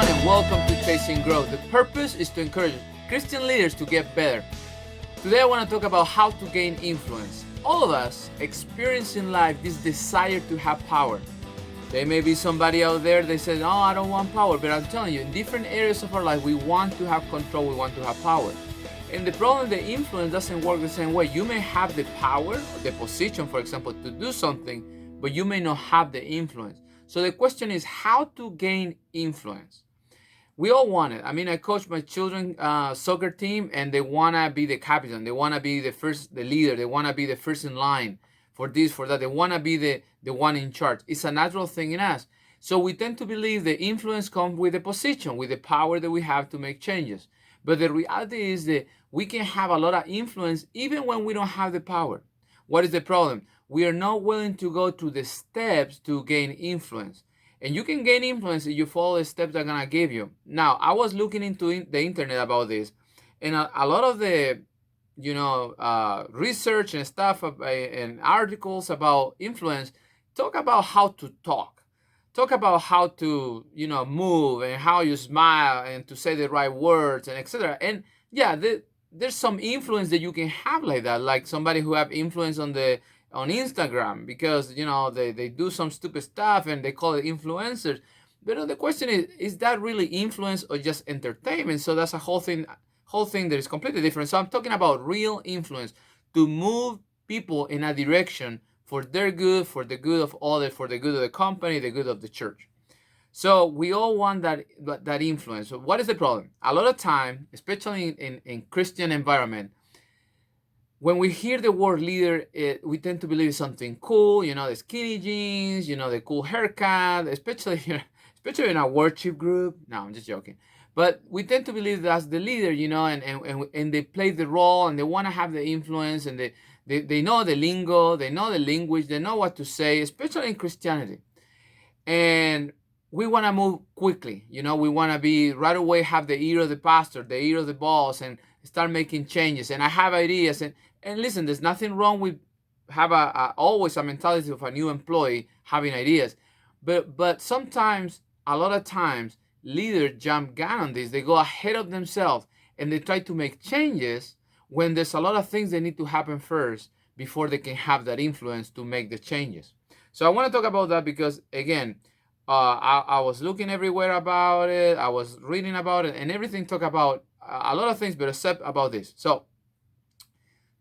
everyone, and welcome to Chasing Growth. The purpose is to encourage Christian leaders to get better. Today I want to talk about how to gain influence. All of us experience in life this desire to have power. There may be somebody out there that says, "Oh, I don't want power," but I'm telling you, in different areas of our life, we want to have control, we want to have power. And the problem, the influence doesn't work the same way. You may have the power, the position, for example, to do something, but you may not have the influence. So the question is how to gain influence. We all want it. I mean, I coach my children soccer team, and they want to be the captain. They want to be the leader. They want to be the first in line for this, for that. They want to be the one in charge. It's a natural thing in us. So we tend to believe the influence comes with the position, with the power that we have to make changes. But the reality is that we can have a lot of influence even when we don't have the power. What is the problem? We are not willing to go through the steps to gain influence. And you can gain influence if you follow the steps I'm going to give you. Now, I was looking into the internet about this, and a lot of the, research and stuff and articles about influence talk about how to talk about how to, move and how you smile and to say the right words and etc. And yeah, there's some influence that you can have like that, like somebody who have influence on Instagram because they do some stupid stuff and they call it influencers. But the question is that really influence or just entertainment? So that's a whole thing that is completely different. So I'm talking about real influence to move people in a direction for their good, for the good of others, for the good of the company, the good of the church. So we all want that influence. So what is the problem? A lot of time, especially in Christian environment, when we hear the word leader, we tend to believe it's something cool, the skinny jeans, the cool haircut, especially in a worship group. No, I'm just joking. But we tend to believe that's the leader, and they play the role and they want to have the influence and they know the lingo, they know the language, they know what to say, especially in Christianity. And we want to move quickly. We want to be right away, have the ear of the pastor, the ear of the boss, and start making changes. And I have ideas. And listen, there's nothing wrong with have always a mentality of a new employee having ideas. But sometimes, a lot of times, leaders jump gun on this. They go ahead of themselves and they try to make changes when there's a lot of things that need to happen first before they can have that influence to make the changes. So I want to talk about that because, again, I was looking everywhere about it. I was reading about it, and everything talk about a lot of things, but except about this. So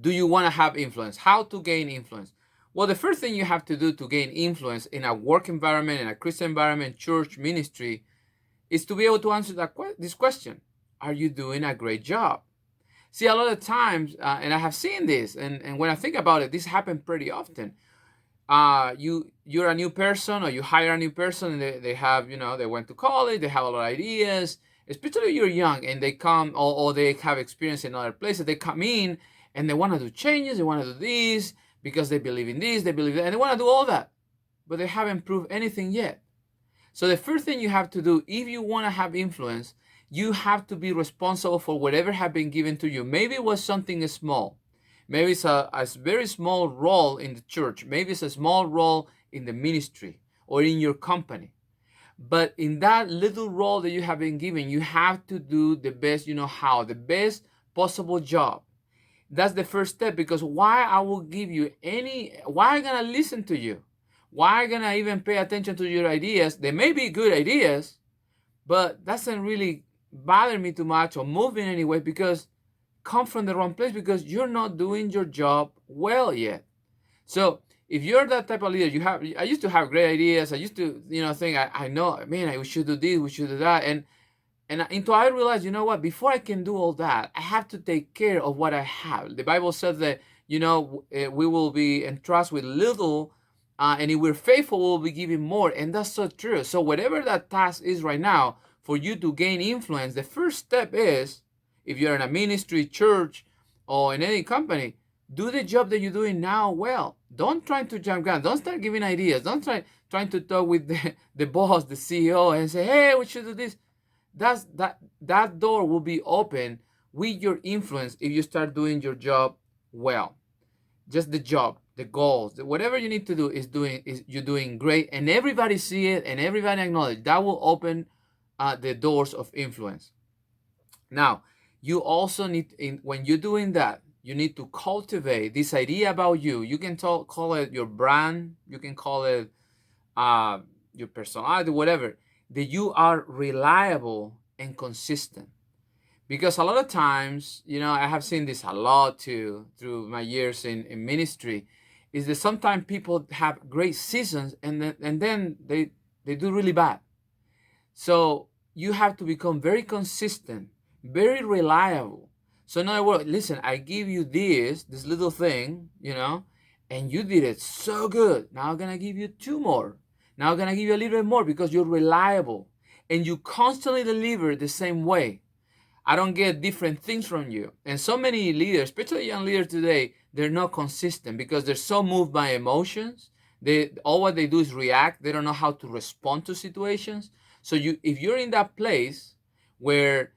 do you want to have influence? How to gain influence? Well, the first thing you have to do to gain influence in a work environment, in a Christian environment, church, ministry, is to be able to answer this question. Are you doing a great job? See, a lot of times, and I have seen this, and when I think about it, this happens pretty often. You're a new person, or you hire a new person, and they have, they went to college, they have a lot of ideas, especially if you're young, and they come, or they have experience in other places, they come in, and they want to do changes, they want to do this, because they believe in this, they believe that, and they want to do all that, but they haven't proved anything yet. So the first thing you have to do, if you want to have influence, you have to be responsible for whatever has been given to you. Maybe it was something small. Maybe it's a very small role in the church. Maybe it's a small role in the ministry or in your company. But in that little role that you have been given, you have to do the best you know how, the best possible job. That's the first step, because why I will give you why I'm going to listen to you? Why am I going to even pay attention to your ideas? They may be good ideas, but that doesn't really bother me too much or move in any way, because come from the wrong place, because you're not doing your job well yet. So if you're that type of leader, I used to have great ideas. I used to, think, I know, man, we should do this, we should do that. And until I realized, before I can do all that, I have to take care of what I have. The Bible says that, we will be entrusted with little, and if we're faithful, we'll be given more. And that's so true. So whatever that task is right now, for you to gain influence, the first step is, if you're in a ministry, church, or in any company, do the job that you're doing now well. Don't try to jump gun. Don't start giving ideas. Don't trying to talk with the boss, the CEO, and say, hey, we should do this. That door will be open with your influence if you start doing your job well. Just the job, the goals, whatever you need to do is you're doing great, and everybody see it and everybody acknowledge. That will open the doors of influence. Now, you also need, when you're doing that, you need to cultivate this idea about you. You can call it your brand, you can call it uh, your personality, whatever, that you are reliable and consistent. Because a lot of times, I have seen this a lot too through my years in ministry, is that sometimes people have great seasons and then they do really bad. So you have to become very consistent, very reliable. So in other words, listen, I give you this little thing, and you did it so good. Now I'm gonna give you two more. Now I'm gonna give you a little bit more because you're reliable and you constantly deliver the same way. I don't get different things from you. And so many leaders, especially young leaders today, they're not consistent because they're so moved by emotions. All what they do is react. They don't know how to respond to situations. So if you're in that place where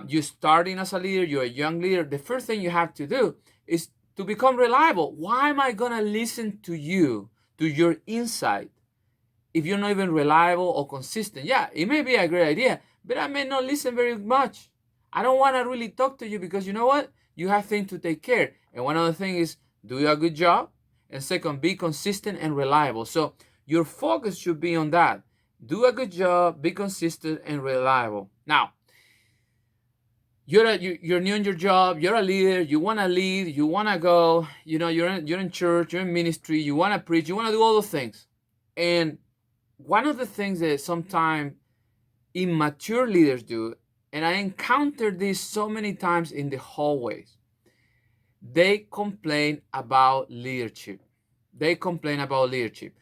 you're starting as a leader, you're a young leader, the first thing you have to do is to become reliable. Why am I gonna listen to you, to your insight, if you're not even reliable or consistent? Yeah, it may be a great idea, but I may not listen very much. I don't want to really talk to you because you know what? You have things to take care. And one other thing is do a good job. And second, be consistent and reliable. So your focus should be on that. Do a good job, be consistent and reliable. Now, you're new in your job, you're a leader, you want to lead, you want to go, you're in church, you're in ministry, you want to preach, you want to do all those things. And one of the things that sometimes immature leaders do, and I encountered this so many times in the hallways, they complain about leadership. They complain about leadership.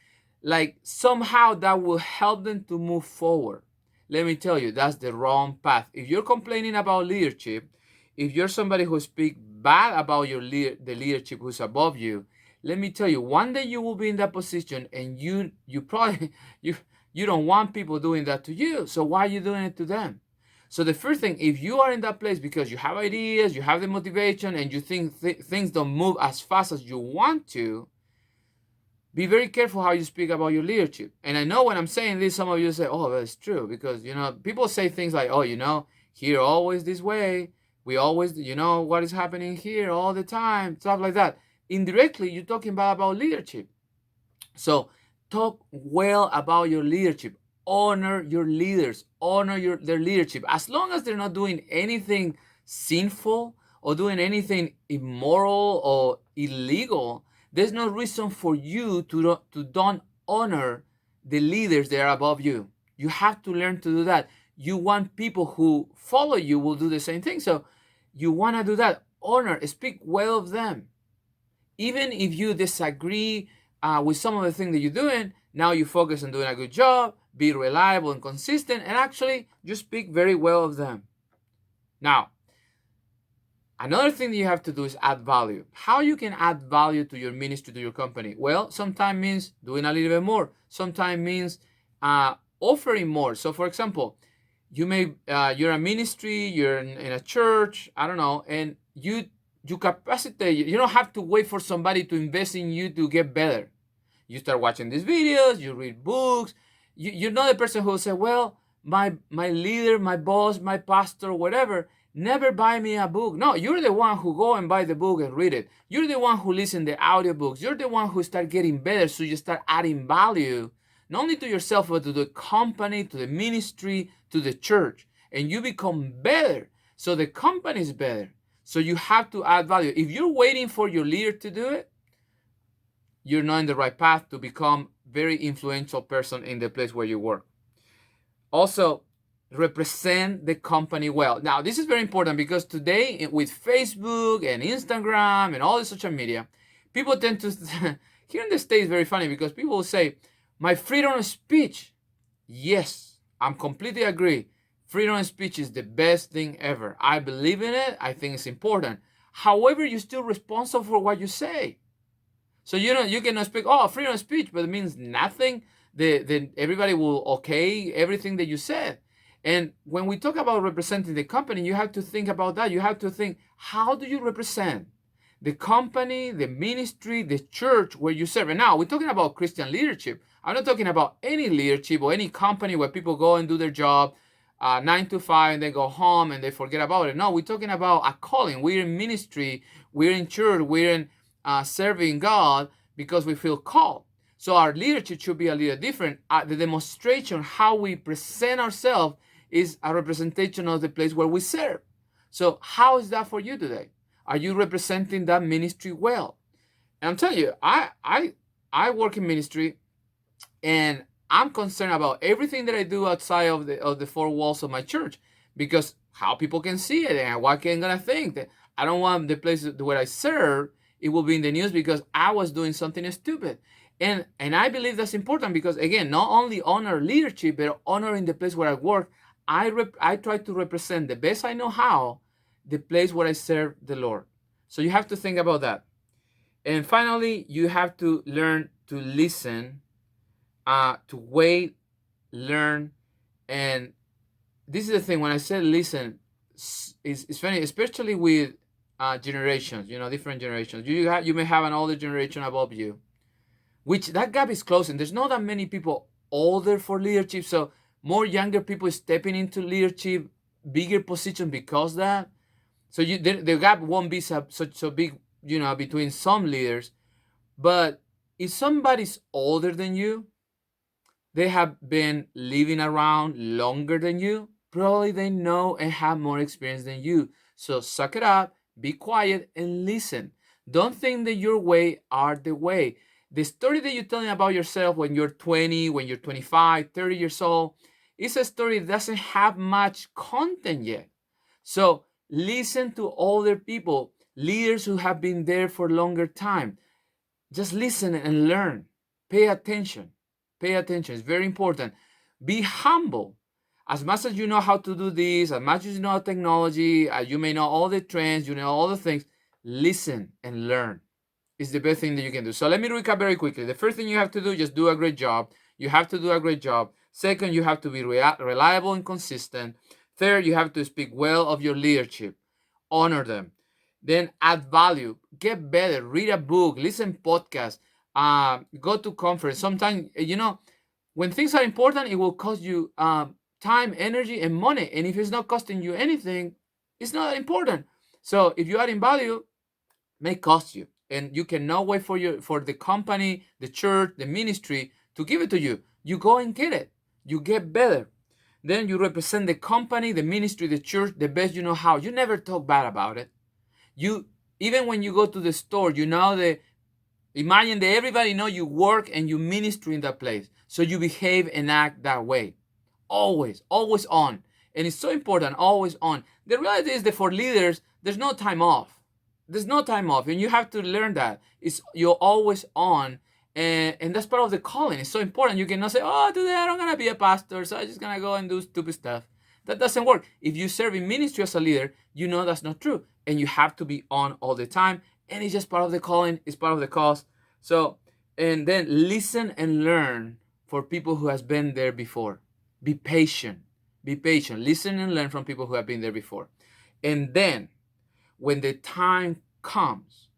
Like somehow that will help them to move forward. Let me tell you, that's the wrong path. If you're complaining about leadership, if you're somebody who speaks bad about the leadership who's above you, let me tell you, one day you will be in that position and you probably, you don't want people doing that to you. So why are you doing it to them? So the first thing, if you are in that place because you have ideas, you have the motivation, and you think things don't move as fast as you want to, be very careful how you speak about your leadership. And I know when I'm saying this, some of you say, oh, that's true. Because, people say things like, oh, here always this way. We always, what is happening here all the time. Stuff like that. Indirectly, you're talking about leadership. So talk well about your leadership. Honor your leaders. Honor their leadership. As long as they're not doing anything sinful or doing anything immoral or illegal, there's no reason for you to don't honor the leaders that are above you. You have to learn to do that. You want people who follow you will do the same thing. So you want to do that. Honor, speak well of them. Even if you disagree with some of the things that you're doing, now you focus on doing a good job, be reliable and consistent, and actually you speak very well of them. Now, another thing that you have to do is add value. How you can add value to your ministry, to your company? Well, sometimes means doing a little bit more. Sometimes means offering more. So, for example, you're a ministry, you're in a church, I don't know, and you capacitate. You don't have to wait for somebody to invest in you to get better. You start watching these videos, you read books. You're not the person who will say, well, my leader, my boss, my pastor, whatever, never buy me a book. No, you're the one who go and buy the book and read it. You're the one who listen to the audiobooks. You're the one who start getting better, so you start adding value, not only to yourself, but to the company, to the ministry, to the church. And you become better, so the company is better. So you have to add value. If you're waiting for your leader to do it, you're not in the right path to become very influential person in the place where you work. Also, represent the company well. Now, this is very important because today with Facebook and Instagram and all the social media, people tend to, here in the States, it's very funny because people will say, my freedom of speech. Yes, I'm completely agree. Freedom of speech is the best thing ever. I believe in it. I think it's important. However, you're still responsible for what you say. So you cannot speak, freedom of speech, but it means nothing. Then everybody will okay everything that you said. And when we talk about representing the company, you have to think about that. You have to think, how do you represent the company, the ministry, the church where you serve? And now we're talking about Christian leadership. I'm not talking about any leadership or any company where people go and do their job 9 to 5 and they go home and they forget about it. No, we're talking about a calling. We're in ministry, we're in church, we're in serving God because we feel called. So our leadership should be a little different. The demonstration, how we present ourselves, is a representation of the place where we serve. So how is that for you today? Are you representing that ministry well? And I'm telling you, I work in ministry, and I'm concerned about everything that I do outside of the four walls of my church, because how people can see it and what can gonna think. That I don't want the place where I serve, it will be in the news because I was doing something stupid. And I believe that's important because, again, not only honor leadership but honoring the place where I work. I try to represent the best I know how the place where I serve the Lord. So you have to think about that. And finally, you have to learn to listen, to wait, learn. And this is the thing, when I say listen, it's funny, especially with generations, different generations. You may have an older generation above you, which that gap is closing. There's not that many people older for leadership, so more younger people stepping into leadership, bigger position because of that. So the gap won't be so big, between some leaders. But if somebody's older than you, they have been living around longer than you, probably they know and have more experience than you. So suck it up, be quiet, and listen. Don't think that your way are the way. The story that you're telling about yourself when you're 20, when you're 25, 30 years old, is a story that doesn't have much content yet. So listen to older people, leaders who have been there for a longer time. Just listen and learn. Pay attention. Pay attention. It's very important. Be humble. As much as you know how to do this, as much as you know technology, you may know all the trends, you know all the things, listen and learn. It's the best thing that you can do. So let me recap very quickly. The first thing you have to do, just do a great job. You have to do a great job. Second, you have to be reliable and consistent. Third, you have to speak well of your leadership. Honor them. Then add value. Get better. Read a book. Listen podcasts. Go to conference. Sometimes, when things are important, it will cost you time, energy, and money. And if it's not costing you anything, it's not important. So if you add in value, may cost you, and you cannot wait for the company, the church, the ministry to give it to you. You go and get it. You get better. Then you represent the company, the ministry, the church the best you know how. You never talk bad about it. You, even when you go to the store, imagine that everybody know you work and you ministry in that place. So you behave and act that way. Always on. And it's so important, always on. The reality is that for leaders, there's no time off. There's no time off, and you have to learn that. You're always on, and that's part of the calling. It's so important. You cannot say, "Oh, today I don't gonna be a pastor, so I'm just gonna go and do stupid stuff." That doesn't work. If you serve in ministry as a leader, you know that's not true, and you have to be on all the time. And it's just part of the calling. It's part of the cause. So, and then listen and learn for people who has been there before. Be patient. Be patient. Listen and learn from people who have been there before, and then when the time comes,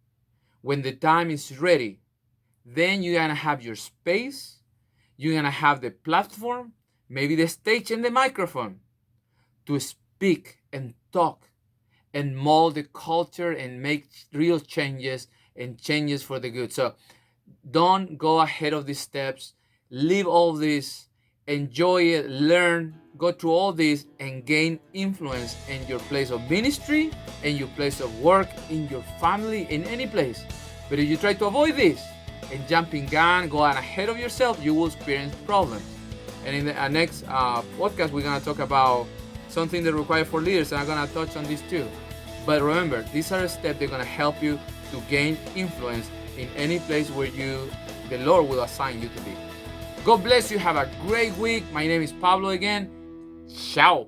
when the time is ready, then you're gonna have your space, you're gonna have the platform, maybe the stage and the microphone to speak and talk and mold the culture and make real changes and changes for the good. So don't go ahead of these steps. Leave all this, enjoy it, learn, go through all this, and gain influence in your place of ministry, in your place of work, in your family, in any place. But if you try to avoid this and jumping gun, go on ahead of yourself, you will experience problems. And in the next podcast, we're going to talk about something that requires for leaders, and I'm going to touch on this too. But remember, these are steps that are going to help you to gain influence in any place where the Lord will assign you to be. God bless you. Have a great week. My name is Pablo again. Ciao.